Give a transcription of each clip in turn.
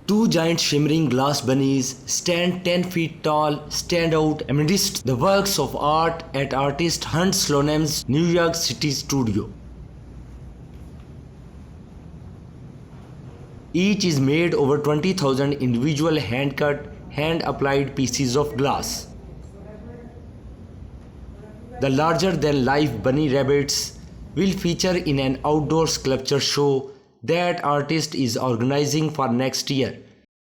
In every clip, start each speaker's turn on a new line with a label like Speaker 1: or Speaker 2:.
Speaker 1: Two giant shimmering glass bunnies stand 10 feet tall, stand out amidst the works of art at artist Hunt Slonem's New York City studio. Each is made over 20,000 individual hand-cut, hand-applied pieces of glass. The larger-than-life bunny rabbits will feature in an outdoor sculpture show that artist is organizing for next year,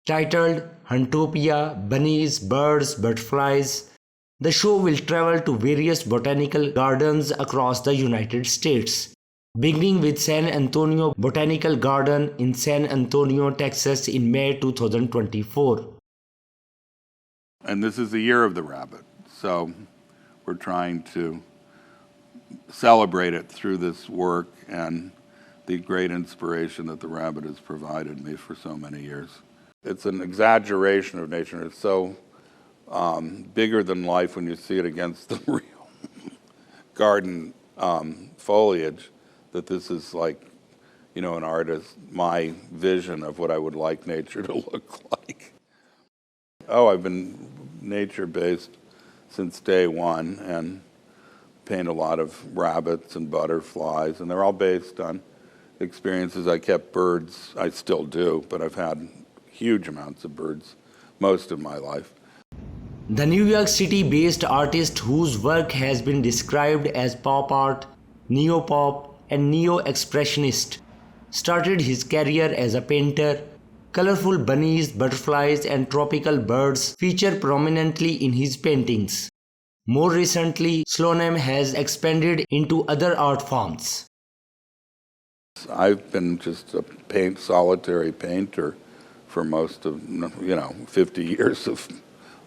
Speaker 1: titled Huntopia, Bunnies, Birds, Butterflies. The show will travel to various botanical gardens across the United States, beginning with San Antonio Botanical Garden in San Antonio, Texas in May 2024.
Speaker 2: And this is the year of the rabbit, so we're trying to celebrate it through this work and the great inspiration that the rabbit has provided me for so many years. It's an exaggeration of nature. It's so bigger than life when you see it against the real garden foliage that this is like, an artist, my vision of what I would like nature to look like. Oh, I've been nature-based since day one and paint a lot of rabbits and butterflies, and they're all based on experiences. I kept birds, I still do, but I've had huge amounts of birds most of my life.
Speaker 1: The New York City-based artist whose work has been described as pop art, neo-pop, and neo-expressionist started his career as a painter. Colorful bunnies, butterflies, and tropical birds feature prominently in his paintings. More recently, Slonem has expanded into other art forms.
Speaker 2: I've been just a solitary painter for most of, 50 years of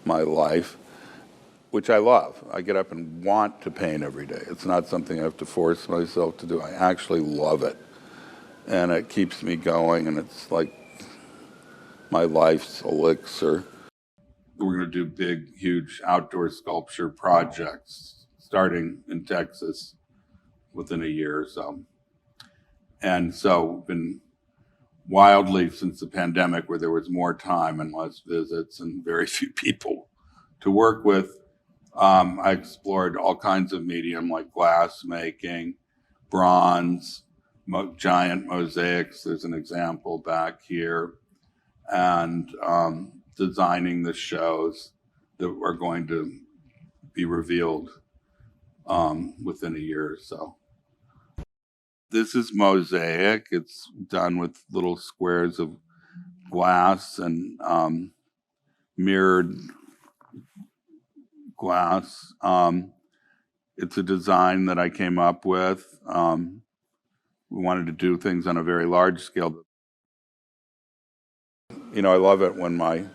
Speaker 2: my life, which I love. I get up and want to paint every day. It's not something I have to force myself to do. I actually love it. And it keeps me going, and it's like my life's elixir. We're going to do big, huge outdoor sculpture projects starting in Texas within a year or so. And so been wildly since the pandemic, where there was more time and less visits and very few people to work with. I explored all kinds of medium like glass making, bronze, giant mosaics. There's an example back here. And designing the shows that are going to be revealed within a year or so. This is mosaic. It's done with little squares of glass and mirrored glass. It's a design that I came up with. We wanted to do things on a very large scale. I love it when my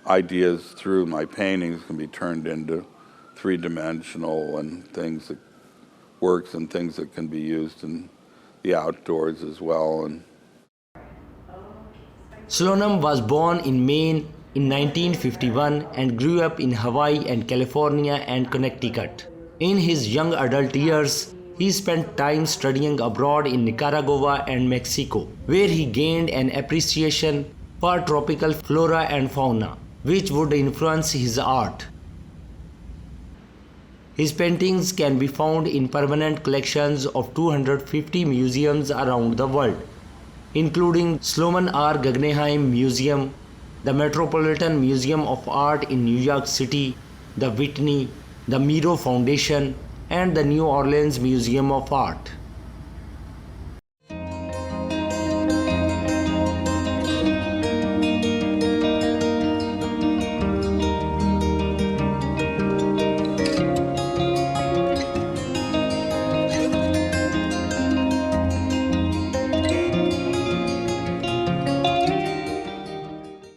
Speaker 2: ideas through my paintings can be turned into three-dimensional and things that works and things that can be used in the outdoors as well.
Speaker 1: Slonem was born in Maine in 1951 and grew up in Hawaii and California and Connecticut. In his young adult years, he spent time studying abroad in Nicaragua and Mexico, where he gained an appreciation for tropical flora and fauna, which would influence his art. His paintings can be found in permanent collections of 250 museums around the world, including Sloman R. Guggenheim Museum, the Metropolitan Museum of Art in New York City, the Whitney, the Miro Foundation, and the New Orleans Museum of Art.